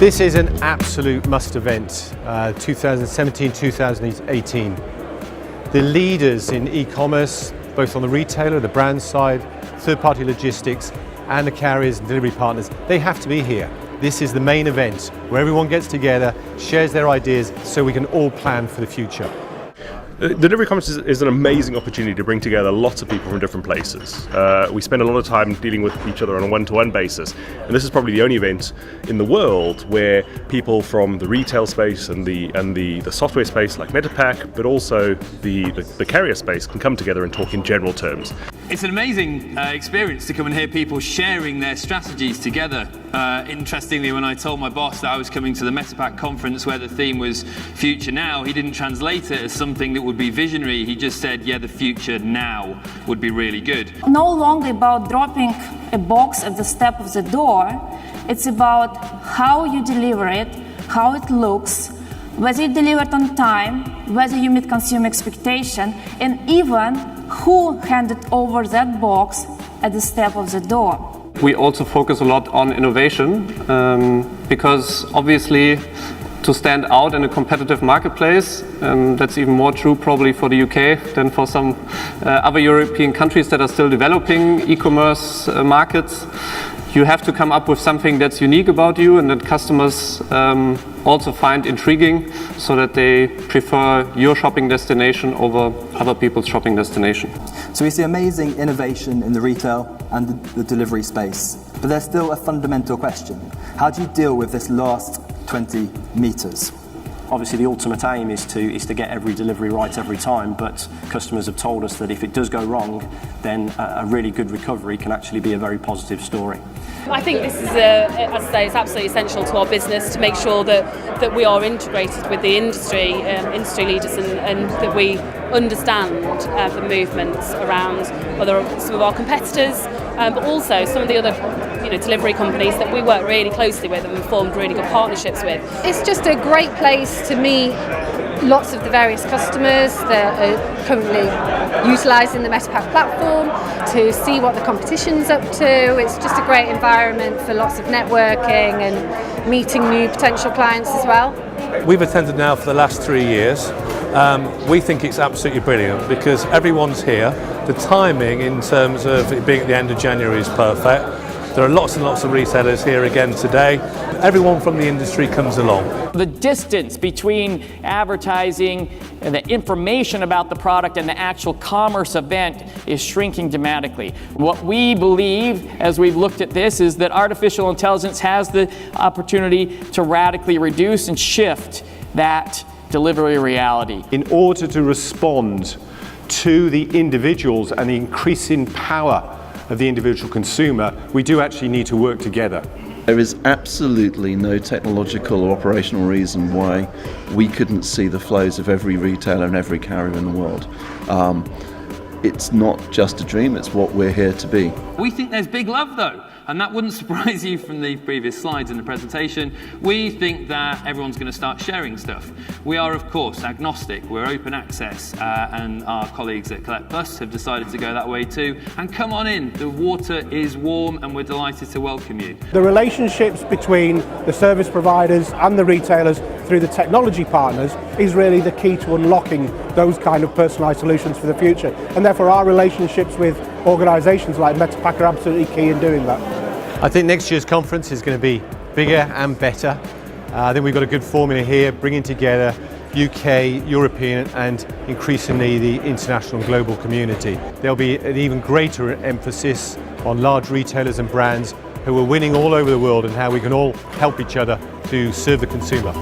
This is an absolute must event, 2017-2018. The leaders in e-commerce, both on the retailer, the brand side, third-party logistics, and the carriers and delivery partners, they have to be here. This is the main event where everyone gets together, shares their ideas, so we can all plan for the future. The Delivery Conference is an amazing opportunity to bring together lots of people from different places. We spend a lot of time dealing with each other on a one-to-one basis, and this is probably the only event in the world where people from the retail space and the software space like MetaPack, but also the carrier space can come together and talk in general terms. It's an amazing experience to come and hear people sharing their strategies together. Interestingly, when I told my boss that I was coming to the MetaPack conference where the theme was Future Now, he didn't translate it as something that would be visionary. He just said, yeah, the future now would be really good. No longer about dropping a box at the step of the door. It's about how you deliver it, how it looks, whether you deliver it on time, whether you meet consumer expectation, and even who handed over that box at the step of the door. We also focus a lot on innovation because obviously to stand out in a competitive marketplace, that's even more true probably for the UK than for some other European countries that are still developing e-commerce markets. You have to come up with something that's unique about you and that customers also find intriguing, so that they prefer your shopping destination over other people's shopping destination. So we see amazing innovation in the retail and the delivery space, but there's still a fundamental question. How do you deal with this last 20 meters? Obviously the ultimate aim is to get every delivery right every time, but customers have told us that if it does go wrong, then a really good recovery can actually be a very positive story. I think this is, as I say, it's absolutely essential to our business to make sure that we are integrated with the industry leaders and that we understand the movements around some of our competitors, but also some of the other delivery companies that we work really closely with and formed really good partnerships with. It's just a great place to meet lots of the various customers that are currently utilising the MetaPack platform, to see what the competition's up to. It's just a great environment for lots of networking and meeting new potential clients as well. We've attended now for the last 3 years. We think it's absolutely brilliant because everyone's here. The timing in terms of it being at the end of January is perfect. There are lots and lots of retailers here again today. Everyone from the industry comes along. The distance between advertising and the information about the product and the actual commerce event is shrinking dramatically. What we believe, as we've looked at this, is that artificial intelligence has the opportunity to radically reduce and shift that delivery reality. In order to respond to the individuals and the increasing power of the individual consumer, we do actually need to work together. There is absolutely no technological or operational reason why we couldn't see the flows of every retailer and every carrier in the world. It's not just a dream, it's what we're here to be. We think there's big love though, and that wouldn't surprise you from the previous slides in the presentation. We think that everyone's going to start sharing stuff. We are of course agnostic, we're open access, and our colleagues at Collect Plus have decided to go that way too. And come on in, the water is warm and we're delighted to welcome you. The relationships between the service providers and the retailers through the technology partners is really the key to unlocking those kind of personalised solutions for the future. And therefore our relationships with organisations like MetaPack are absolutely key in doing that. I think next year's conference is going to be bigger and better. I think we've got a good formula here, bringing together UK, European and increasingly the international and global community. There'll be an even greater emphasis on large retailers and brands who are winning all over the world and how we can all help each other to serve the consumer.